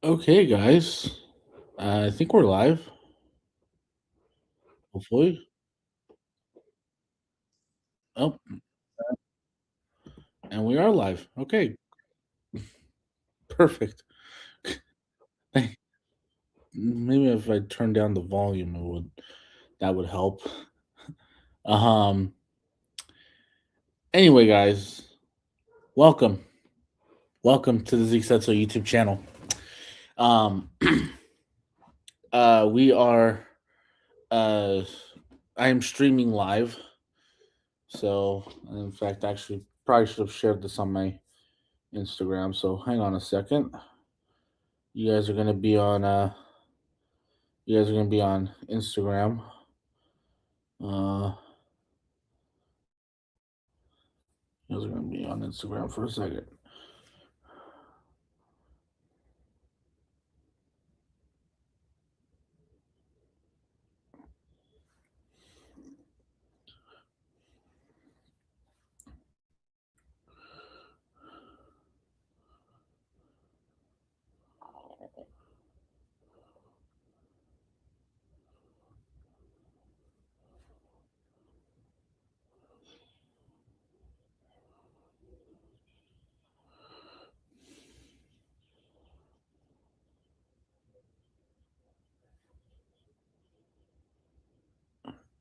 Okay, guys. I think we're live, hopefully. Oh, and we are live. Okay, perfect. Hey, maybe if I turn down the volume, that would help. Um. Anyway, guys, welcome, welcome to the Zixetso YouTube channel. Um. We are. Uh. I am streaming live, so in fact, actually, probably should have shared this on my Instagram. So hang on a second. You guys are gonna be on. You guys are gonna be on Instagram. Uh, you guys are gonna be on Instagram for a second.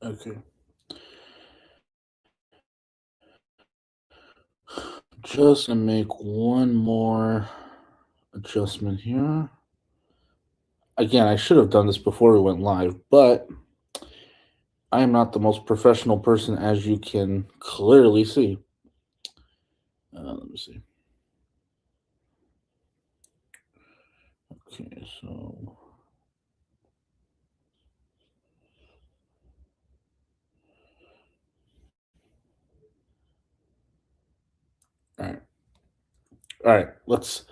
Okay, just gonna make one more adjustment here. Again, I should have done this before we went live, but I am not the most professional person, as you can clearly see. Let me see. Okay, so all right, all right. Let's.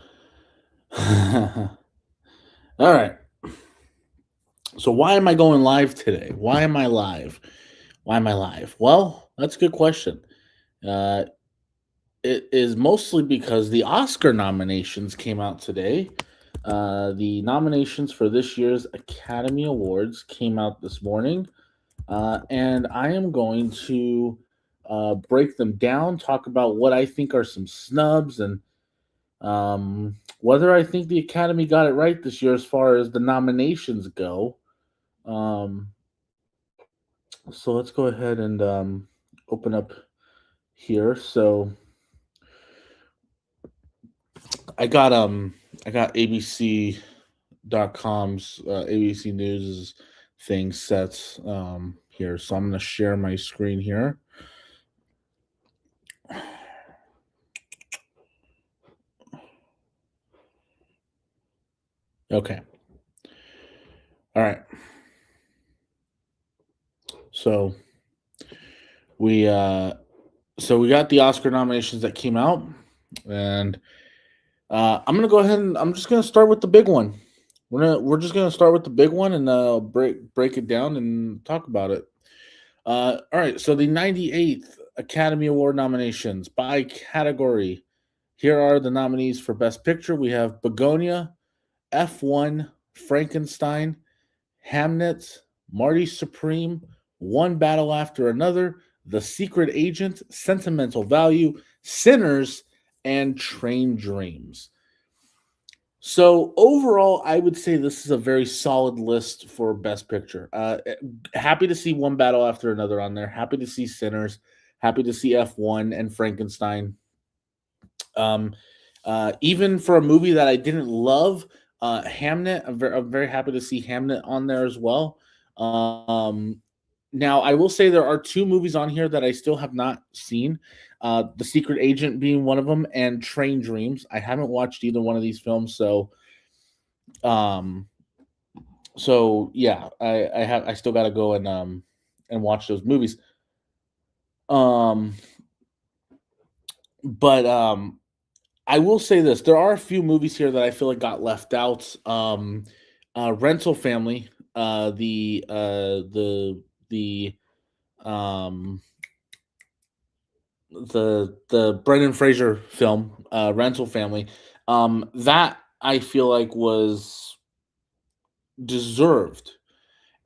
All right. So why am I going live today? Why am I live? Why am I live? Well, that's a good question. Uh, it is mostly because the Oscar nominations came out today. The nominations for this year's Academy Awards came out this morning, and I am going to break them down, talk about what I think are some snubs, and whether I think the Academy got it right this year as far as the nominations go. Um, so let's go ahead and open up here. So I got ABC.com's ABC News thing set here. So I'm gonna share my screen here. Okay. All right. So we we got the Oscar nominations that came out, and I'm gonna go ahead and I'm just gonna start with the big one. We're just gonna start with the big one and break it down and talk about it. All right, so the 98th Academy Award nominations by category. Here are the nominees for Best Picture. We have Begonia, F1, Frankenstein, Hamnet, Marty Supreme, One Battle After Another, The Secret Agent, Sentimental Value, Sinners, and Train Dreams. So overall, I would say this is a very solid list for Best Picture. Happy to see One Battle After Another on there. Happy to see Sinners. Happy to see F1 and Frankenstein. Um, Even for a movie that I didn't love, Hamnet. I'm very happy to see Hamnet on there as well. Um, Now, I will say there are two movies on here that I still have not seen. The Secret Agent being one of them, and Train Dreams. I haven't watched either one of these films, um, yeah, I still got to go and watch those movies. Um, but I will say this: there are a few movies here that I feel like got left out. Rental Family, the um the Brendan Fraser film, Rental Family. That I feel like was deserved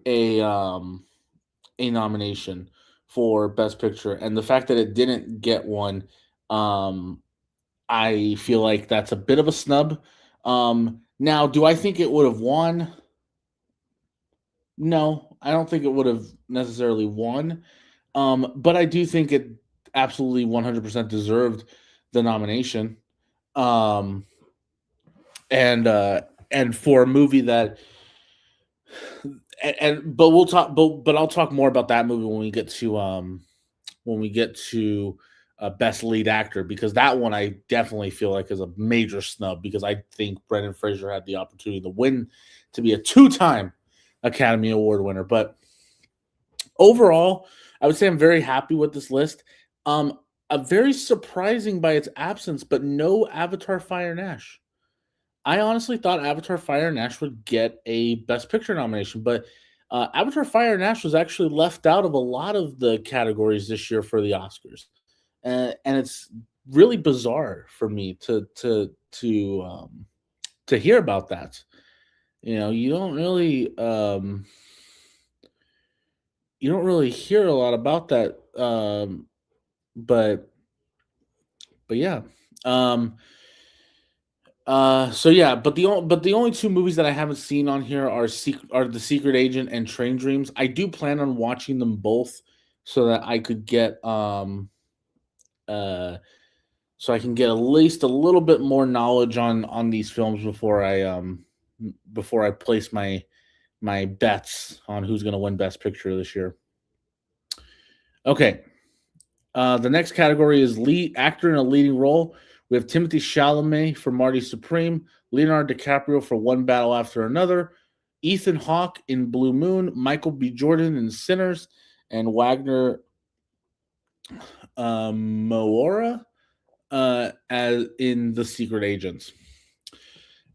a a nomination for Best Picture, and the fact that it didn't get one, um, I feel like that's a bit of a snub. Now, do I think it would have won? No, I don't think it would have necessarily won. But I do think it absolutely 100% deserved the nomination. Um, and for a movie that and but we'll talk but I'll talk more about that movie when we get to best lead actor, because that one I definitely feel like is a major snub, because I think Brendan Fraser had the opportunity to win, to be a two-time Academy Award winner. But overall, I would say I'm very happy with this list. Very surprising by its absence, but no Avatar Fire and Ash. I honestly thought Avatar Fire and Ash would get a Best Picture nomination, but Avatar Fire and Ash was actually left out of a lot of the categories this year for the Oscars, and it's really bizarre for me to hear about that. You don't really hear a lot about that, but yeah. Um, so yeah, but the only two movies that I haven't seen on here are The Secret Agent and Train Dreams. I do plan on watching them both so that I could get uh so I can get at least a little bit more knowledge on these films before I place my bets on who's going to win Best Picture this year. Okay. The next category is lead actor in a leading role. We have Timothy Chalamet for Marty Supreme, Leonardo DiCaprio for One Battle After Another, Ethan Hawke in Blue Moon, Michael B. Jordan in Sinners, and Wagner Moura as in The Secret Agents.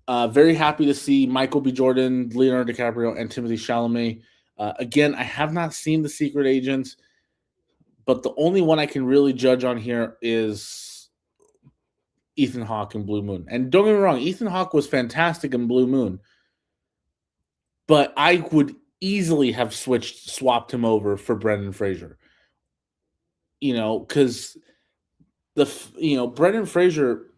Very happy to see Michael B. Jordan, Leonardo DiCaprio, and Timothy Chalamet. Again, I have not seen The Secret Agents, but the only one I can really judge on here is Ethan Hawke in Blue Moon. And don't get me wrong, Ethan Hawke was fantastic in Blue Moon, but I would easily have swapped him over for Brendan Fraser. Because Brendan Fraser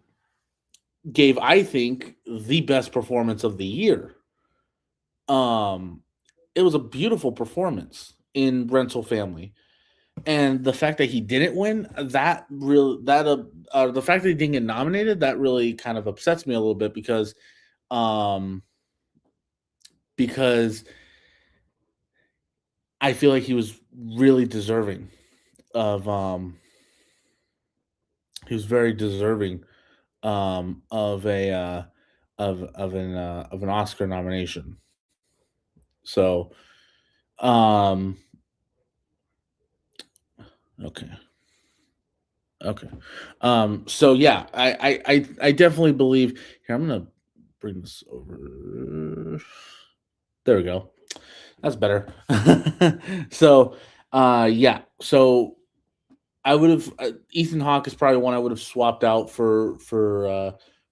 gave, I think, the best performance of the year. It was a beautiful performance in Rental Family. And the fact that he didn't win, the fact that he didn't get nominated, that really kind of upsets me a little bit, because I feel like he was really deserving of he was very deserving of an Oscar nomination. So okay. Okay. So yeah, I definitely believe here. I'm gonna bring this over. There we go. That's better. So yeah. So I would have Ethan Hawke is probably one I would have swapped out for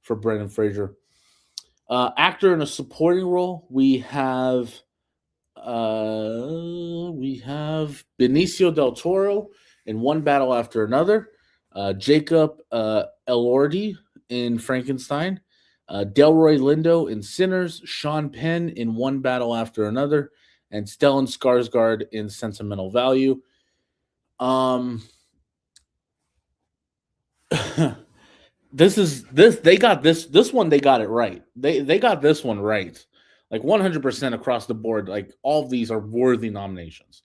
Brendan Fraser. Actor in a supporting role, we have Benicio del Toro in One Battle After Another, Jacob Elordi in Frankenstein, Delroy Lindo in Sinners, Sean Penn in One Battle After Another, and Stellan Skarsgård in Sentimental Value. They got this one, they got it right. They got this one right. Like 100% across the board. Like all of these are worthy nominations.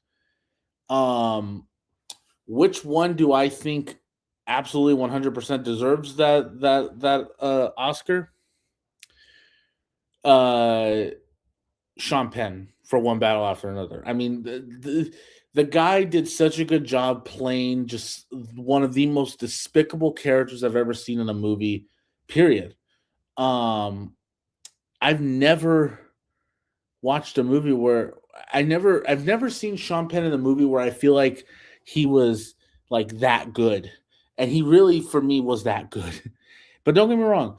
Which one do I think absolutely 100% deserves that Oscar? Sean Penn for One Battle After Another. I mean, the guy did such a good job playing just one of the most despicable characters I've ever seen in a movie, period. I've never watched a movie where I've never seen Sean Penn in a movie where I feel like he was like that good. And he really, for me, was that good. But don't get me wrong,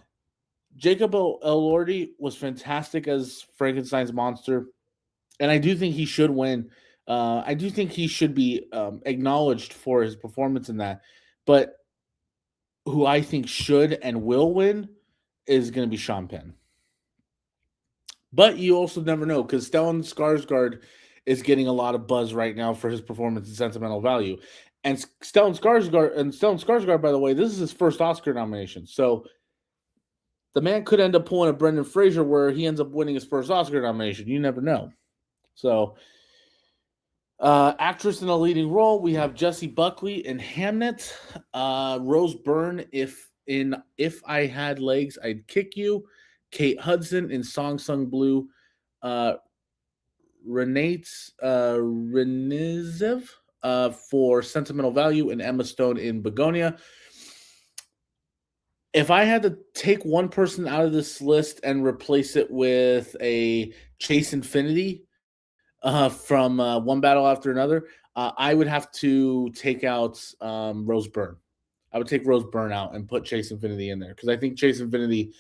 Jacob Elordi was fantastic as Frankenstein's monster, and I do think he should win. I do think he should be acknowledged for his performance in that. But who I think should and will win is going to be Sean Penn. But you also never know because Stellan Skarsgård is getting a lot of buzz right now for his performance in Sentimental Value. And Stellan Skarsgård, by the way, this is his first Oscar nomination. So the man could end up pulling a Brendan Fraser where he ends up winning his first Oscar nomination. You never know. So, actress in a leading role, we have Jessie Buckley in Hamnet, Rose Byrne If I Had Legs, I'd Kick You, Kate Hudson in Song Sung Blue, Renate Renizev for Sentimental Value, and Emma Stone in Begonia. If I had to take one person out of this list and replace it with a Chase Infinity from One Battle After Another, I would have to take out Rose Byrne. I would take Rose Byrne out and put Chase Infinity in there because I think Chase Infinity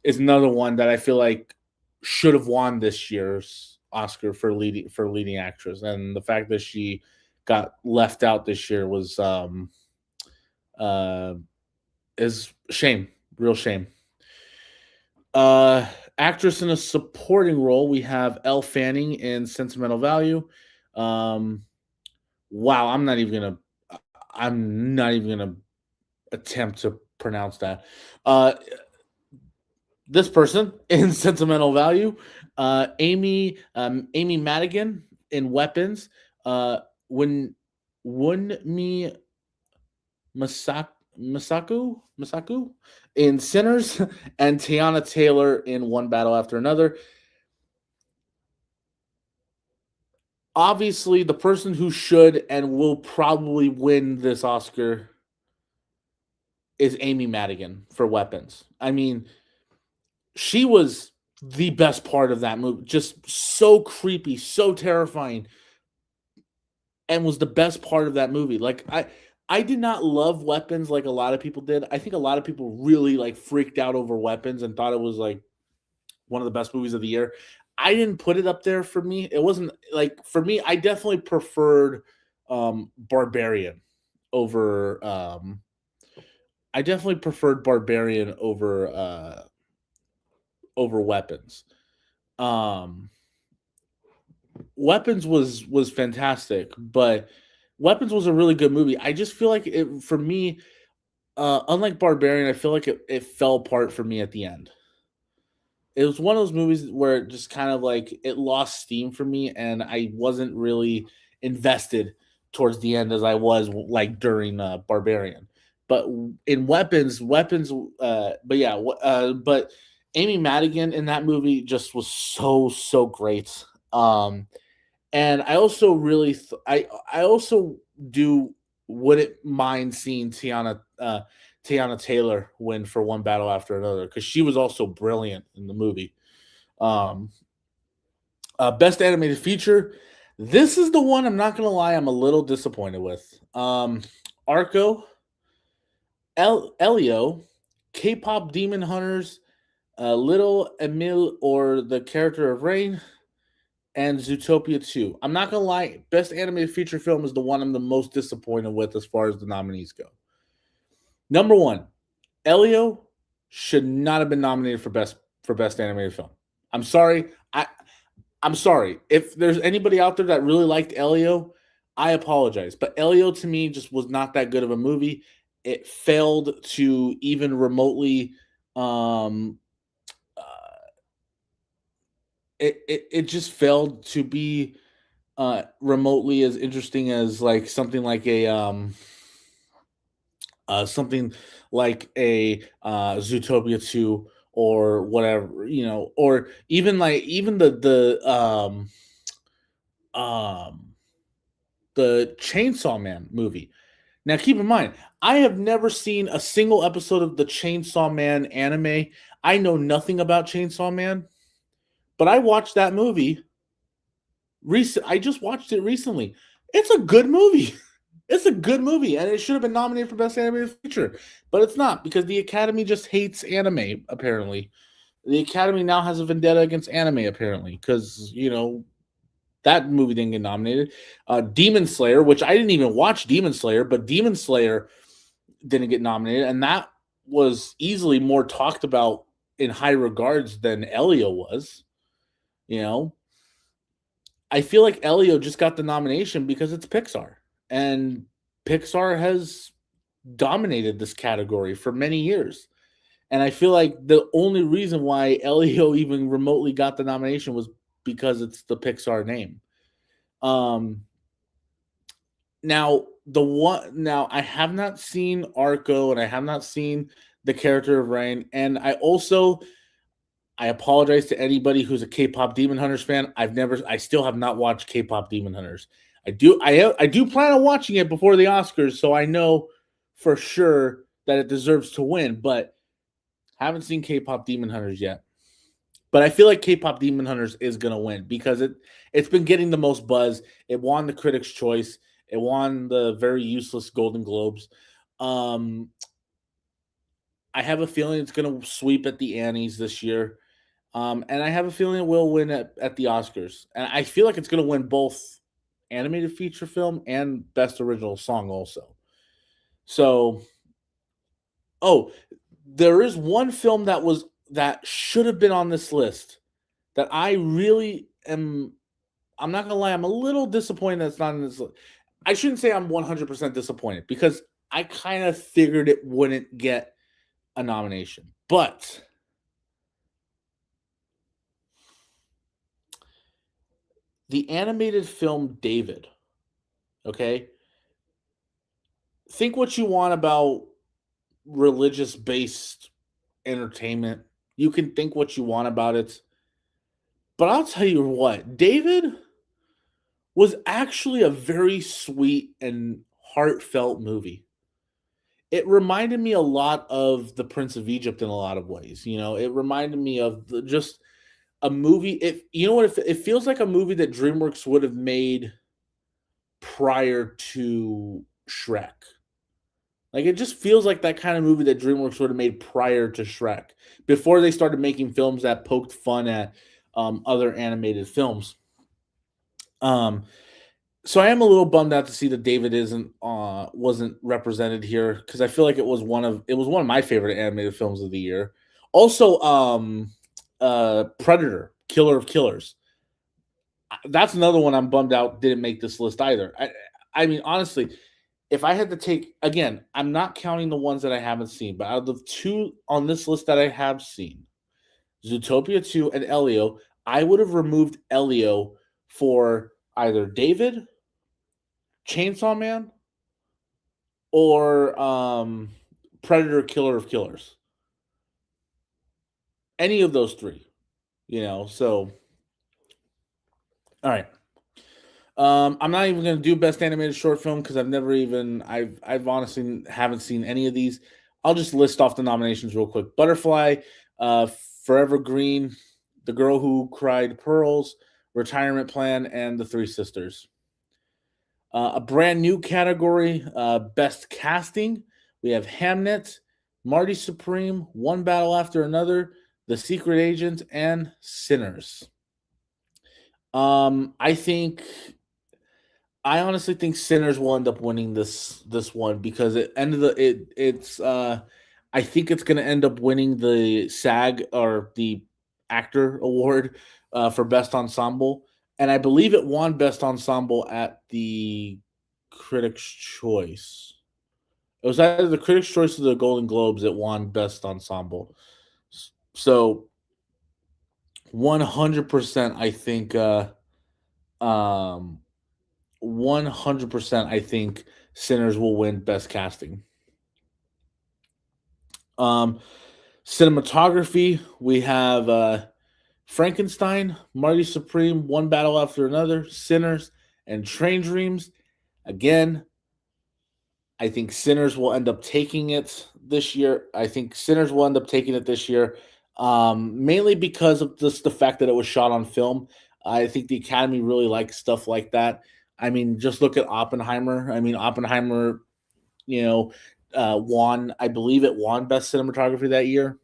is another one that I feel like should have won this year's Oscar for leading actress, and the fact that she got left out this year was is shame, real shame. Actress in a supporting role, we have Elle Fanning in Sentimental Value. Wow, I'm not even gonna attempt to pronounce that. This person in Sentimental Value, Amy Madigan in Weapons, when Wunmi Masaku in Sinners, and Tiana Taylor in One Battle After Another. Obviously, the person who should and will probably win this Oscar is Amy Madigan for Weapons. I mean, she was the best part of that movie. Just so creepy, so terrifying, and was the best part of that movie. Like, I did not love Weapons like a lot of people did. I think a lot of people really like freaked out over Weapons and thought it was like one of the best movies of the year. I didn't put it up there for me. It wasn't like for me. I definitely preferred Barbarian over. I definitely preferred Barbarian over Weapons. Weapons was fantastic, but Weapons was a really good movie. I just feel like it for me. Unlike Barbarian, I feel like it fell apart for me at the end. It was one of those movies where it just kind of like it lost steam for me, and I wasn't really invested towards the end as I was like during Barbarian. But in but Amy Madigan in that movie just was so great. And I also really I also do wouldn't mind seeing Tiana Taylor win for One Battle After Another because she was also brilliant in the movie. Best animated feature. This is the one I'm not gonna lie, I'm a little disappointed with. Arco, Elio, K-pop Demon Hunters, Little Emil or the Character of Rain, and Zootopia 2. I'm not gonna lie, best animated feature film is the one I'm the most disappointed with as far as the nominees go. Number one, Elio should not have been nominated for best animated film. I'm sorry. I'm sorry. If there's anybody out there that really liked Elio, I apologize. But Elio to me just was not that good of a movie. It failed to even remotely it just failed to be remotely as interesting as like something like a Zootopia 2 or whatever, or even the Chainsaw Man movie. Now keep in mind, I have never seen a single episode of the Chainsaw Man anime. I know nothing about Chainsaw Man, but I watched that movie I just watched it recently. It's a good movie. It's a good movie, and it should have been nominated for Best Animated Feature, but it's not because the Academy just hates anime. Apparently, the Academy now has a vendetta against anime. Apparently, because that movie didn't get nominated. Demon Slayer, which I didn't even watch Demon Slayer, but Demon Slayer didn't get nominated, and that was easily more talked about in high regards than Elio was. You know, I feel like Elio just got the nomination because it's Pixar, and Pixar has dominated this category for many years. And I feel like the only reason why Elio even remotely got the nomination was because it's the Pixar name. Um, now I have not seen Arco and I have not seen the character of Rain, and I apologize to anybody who's a K-pop Demon Hunters fan. I still have not watched K-pop Demon Hunters. I do plan on watching it before the Oscars, so I know for sure that it deserves to win, but haven't seen K-pop Demon Hunters yet. But I feel like K-pop Demon Hunters is gonna win because it's been getting the most buzz. It won the Critics' Choice. It won the very useless Golden Globes. Um, I have a feeling it's gonna sweep at the Annies this year. And I have a feeling it will win at the Oscars. And I feel like it's going to win both animated feature film and best original song also. So, oh, there is one film that should have been on this list that I really am. I'm not gonna lie, I'm a little disappointed that it's not on this list. I shouldn't say I'm 100% disappointed because I kind of figured it wouldn't get a nomination, but the animated film David. Okay, think what you want about religious based entertainment. You can think what you want about it. But I'll tell you what, David was actually a very sweet and heartfelt movie. It reminded me a lot of The Prince of Egypt in a lot of ways. It reminded me of just a movie. It feels like a movie that DreamWorks would have made prior to Shrek. Like it just feels like that kind of movie that DreamWorks would have made prior to Shrek, before they started making films that poked fun at other animated films. Um, so I am a little bummed out to see that David wasn't represented here because I feel like it was one of my favorite animated films of the year. Also, Predator, Killer of Killers. That's another one I'm bummed out didn't make this list either. I mean, honestly, if I had to take again, I'm not counting the ones that I haven't seen, but out of the two on this list that I have seen, Zootopia 2 and Elio, I would have removed Elio for either David, Chainsaw Man, or Predator Killer of Killers. Any of those three. So all right. I'm not even gonna do best animated short film because I've honestly haven't seen any of these. I'll just list off the nominations real quick. Butterfly, uh, Forever Green, The Girl Who Cried Pearls, Retirement Plan, and The Three Sisters. A brand new category, best casting. We have Hamnet, Marty Supreme, One Battle After Another, The Secret Agent, and Sinners. I honestly think Sinners will end up winning this one because I think it's going to end up winning the SAG or the actor award for best ensemble, and I believe it won best ensemble at the Critics' Choice. It was either the Critics' Choice or the Golden Globes. It won best ensemble. So 100%, I think. 100%, I think Sinners will win Best Casting. Um, Cinematography, we have Frankenstein, Marty Supreme, One Battle After Another, Sinners, and Train Dreams. Again, I think Sinners will end up taking it this year. Mainly because of just the fact that it was shot on film. I think the Academy really likes stuff like that. I mean, just look at Oppenheimer. I mean, Oppenheimer, you know, won, I believe it won Best Cinematography that year,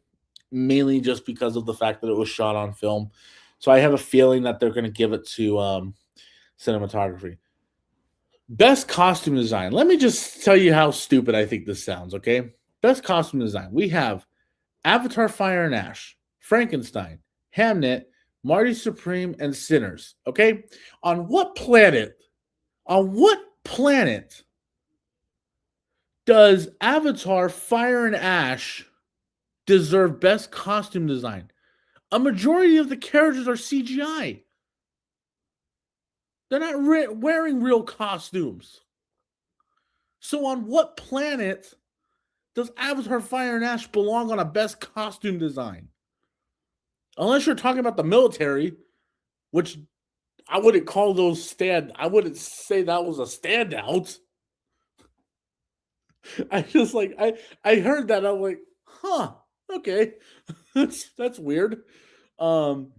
mainly just because of the fact that it was shot on film. So I have a feeling that they're going to give it to cinematography. Best costume design. Let me just tell you how stupid I think this sounds, okay? Best costume design. We have Avatar Fire and Ash, Frankenstein, Hamnet, Marty Supreme, and Sinners, okay? On what planet, on what planet does Avatar Fire and Ash deserve best costume design? A majority of the characters are CGI. They're not wearing real costumes. So on what planet does Avatar Fire and Ash belong on a best costume design? Unless you're talking about the military, which I wouldn't call those I wouldn't say that was a standout. I just like I heard that, I'm like, huh, okay. That's weird. Um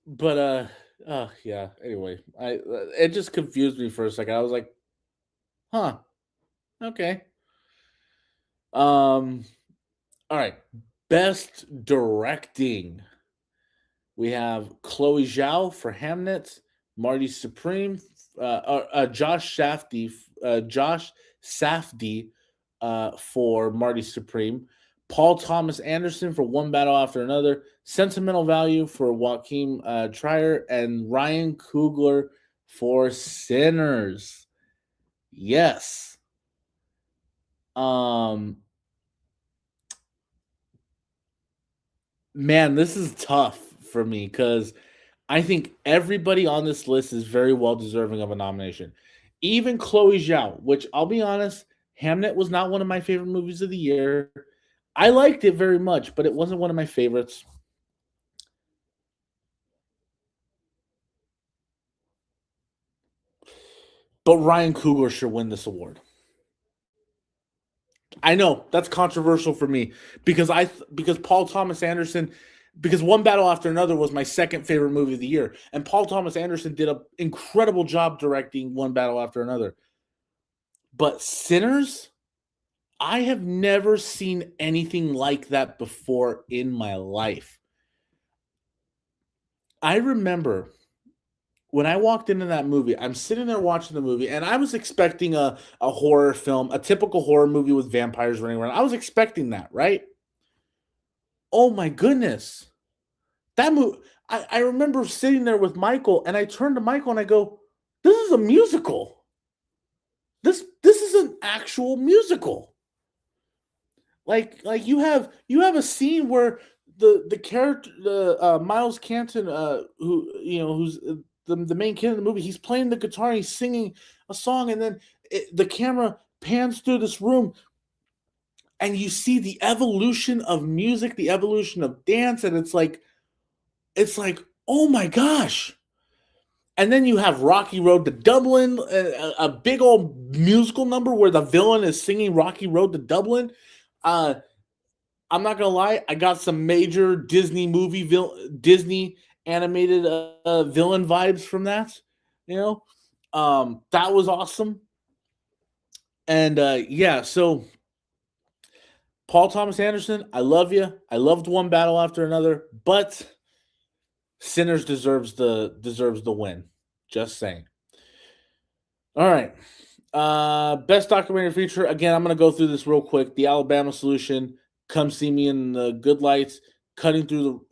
but yeah, anyway, I it just confused me for a second. I was like, huh, okay. Um all right. Best directing. We have Chloe Zhao for Hamnet, Marty Supreme, Josh Safdie for Marty Supreme, Paul Thomas Anderson for One Battle After Another, Sentimental Value for Joaquin Trier, and Ryan Coogler for Sinners. Yes. Um, man, this is tough for me because I think everybody on this list is very well deserving of a nomination. Even Chloe Zhao, which I'll be honest, Hamnet was not one of my favorite movies of the year. I liked it very much, but it wasn't one of my favorites. But Ryan Coogler should win this award. I know that's controversial for me because because Paul Thomas Anderson, because One Battle After Another was my second favorite movie of the year, and Paul Thomas Anderson did an incredible job directing One Battle After Another. But Sinners, I have never seen anything like that before in my life. I remember when I walked into that movie, I'm sitting there watching the movie, and I was expecting a horror film, a typical horror movie with vampires running around. I was expecting that, right? Oh my goodness. That movie, I remember sitting there with Michael, and I turned to Michael and I go, this is a musical. This is an actual musical. Like you have a scene where the character Miles Canton who who's the main kid in the movie, he's playing the guitar, he's singing a song, and then the camera pans through this room and you see the evolution of music, the evolution of dance, and it's like oh my gosh. And then you have Rocky Road to Dublin, a big old musical number where the villain is singing Rocky Road to Dublin. uh I'm not gonna lie, I got some major Disney animated villain vibes from that. You know, that was awesome. And yeah, so Paul Thomas Anderson, I love you. I loved One Battle After Another, but Sinners deserves the win. Just saying. All right. Best documentary feature. Again, I'm gonna go through this real quick. The Alabama Solution, Come See Me in the Good Lights, Cutting Through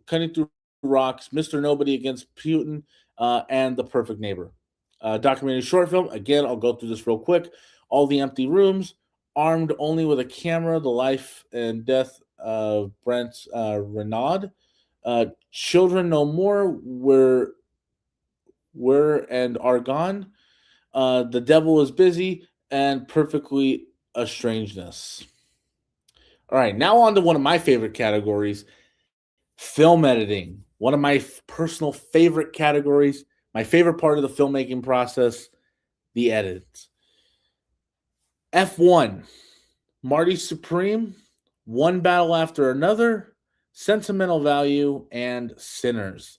Rocks, Mr. Nobody Against Putin, and The Perfect Neighbor. Documentary short film. Again, I'll go through this real quick. All the Empty Rooms, Armed Only with a Camera, The Life and Death of Brent Renaud, Children No More, Were and Are Gone, The Devil Is Busy, and Perfectly a Strangeness. All right, now on to one of my favorite categories, film editing. One of my personal favorite categories, my favorite part of the filmmaking process, the edits. F1, Marty Supreme, One Battle After Another, Sentimental Value, and Sinners.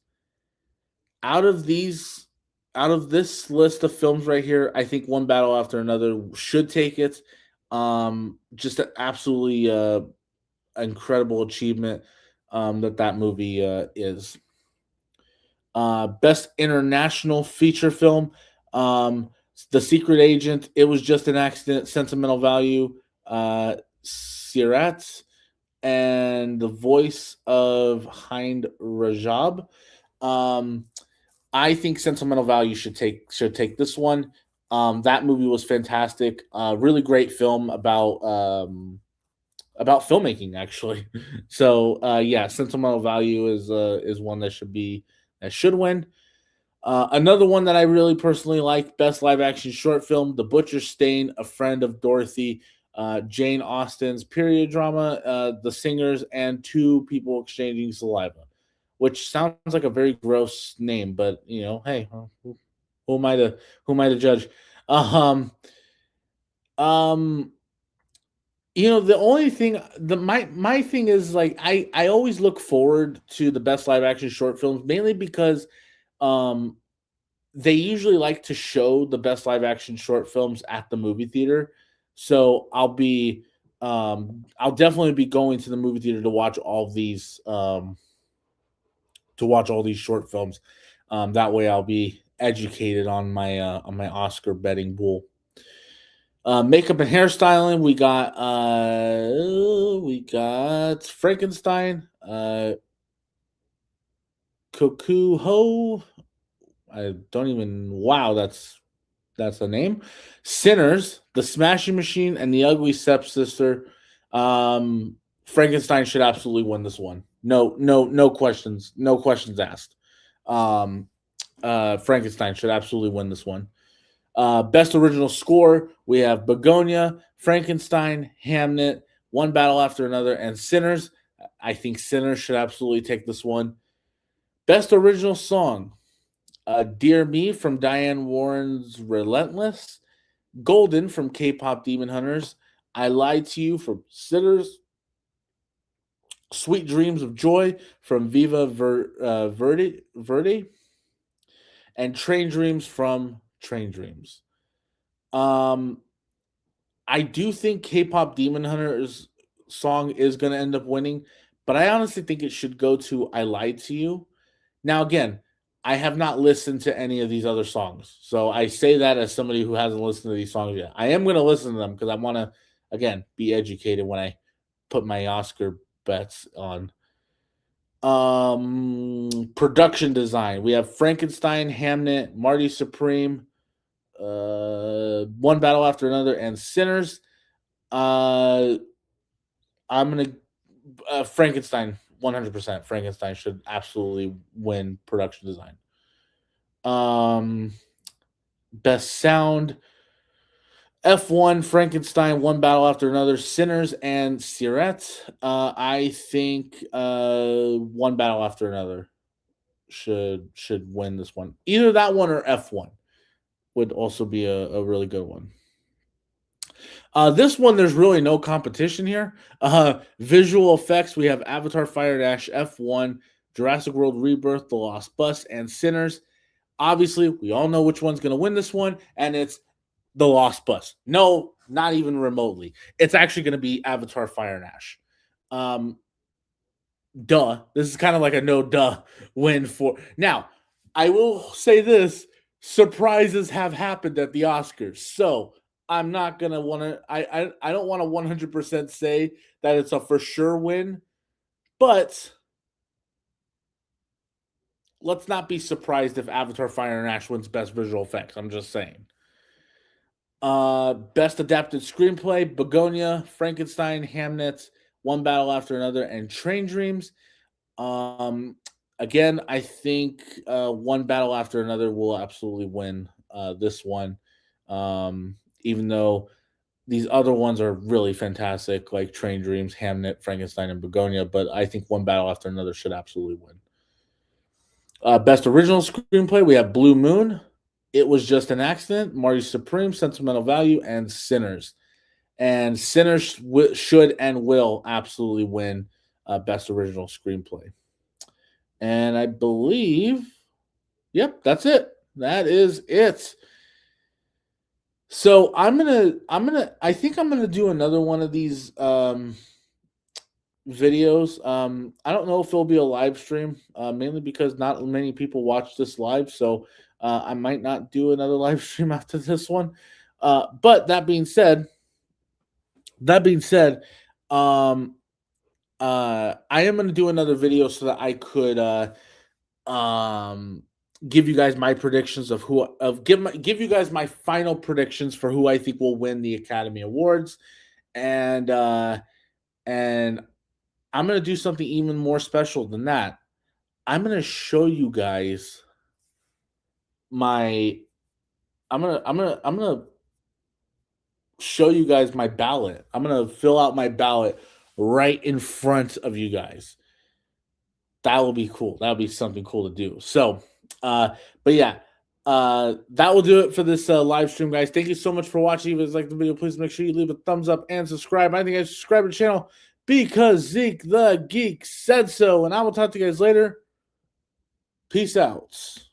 Out of these out of this list of films right here, I think One Battle After Another should take it. Just an absolutely incredible achievement that movie is. Best international feature film. The Secret Agent. It was just an accident. Sentimental value. Sirat and the voice of Hind Rajab. Um, I think Sentimental Value should take this one. That movie was fantastic. Really great film about filmmaking, actually. So yeah, Sentimental Value is one that should win. Another one that I really personally like, best live action short film, The Butcher Stain, A Friend of Dorothy, Jane Austen's period drama, The Singers, and Two People Exchanging Saliva, which sounds like a very gross name, but hey, who am I to judge? Um, um, the only thing the my thing is, like, I always look forward to the best live action short films, mainly because um they usually like to show the best live action short films at the movie theater. So I'll definitely be going to the movie theater to watch all these short films. That way I'll be educated on my Oscar betting pool. Makeup and hairstyling, we got Frankenstein, Koku Ho. I don't even. Wow, that's the name. Sinners, The Smashing Machine, and The Ugly Stepsister. Frankenstein should absolutely win this one. No questions. No questions asked. Um, Frankenstein should absolutely win this one. Best original score, we have Begonia, Frankenstein, Hamnet, One Battle After Another, and Sinners. I think Sinners should absolutely take this one. Best original song, Dear Me from Diane Warren's Relentless, Golden from K-Pop Demon Hunters, I Lied to You from Sinners, Sweet Dreams of Joy from Viva Verde, and Train Dreams from Train Dreams. Um, I do think K-Pop Demon Hunters song is going to end up winning, but I honestly think it should go to I Lied to You. Now, again, I have not listened to any of these other songs. So I say that as somebody who hasn't listened to these songs yet. I am going to listen to them because I want to, again, be educated when I put my Oscar bets on. Production design. We have Frankenstein, Hamnet, Marty Supreme, One Battle After Another, and Sinners. I'm gonna Frankenstein, 100%. Frankenstein should absolutely win production design. Best sound. F1, Frankenstein, One Battle After Another, Sinners, and Siret. I think One Battle After Another should win this one. Either that one or F1 would also be a really good one. This one, there's really no competition here. Visual effects, we have Avatar Fire Dash, F1, Jurassic World Rebirth, The Lost Bus, and Sinners. Obviously, we all know which one's going to win this one, and it's The Lost Bus. No, not even remotely. It's actually going to be Avatar Fire and Ash. Duh. This is kind of like a no duh win for. Now, I will say this, surprises have happened at the Oscars. So I'm not going to want to, I don't want to 100% say that it's a for sure win, but let's not be surprised if Avatar Fire and Ash wins Best Visual Effects. I'm just saying. Best Adapted Screenplay, Begonia, Frankenstein, Hamnet, One Battle After Another, and Train Dreams. Again, I think One Battle After Another will absolutely win this one. Even though these other ones are really fantastic, like Train Dreams, Hamnet, Frankenstein, and Begonia, but I think One Battle After Another should absolutely win. Best Original Screenplay, we have Blue Moon, It Was Just an Accident, Marty Supreme, Sentimental Value, and Sinners. And Sinners should and will absolutely win Best Original Screenplay. And I believe, yep, that's it. That is it. So I think I'm gonna do another one of these videos. I don't know if it'll be a live stream, mainly because not many people watch this live. So I might not do another live stream after this one. But that being said, um, I am going to do another video so that I could um give you guys my predictions of give you guys my final predictions for who I think will win the Academy Awards, and and I'm going to do something even more special than that. I'm going to show you guys my I'm going to show you guys my ballot. I'm going to fill out my ballot right in front of you guys. That will be cool. That will be something cool to do. So, but yeah, that will do it for this live stream, guys. Thank you so much for watching. If you guys like the video, please make sure you leave a thumbs up and subscribe. I think I subscribe to the channel because Zeke the Geek said so. And I will talk to you guys later. Peace out.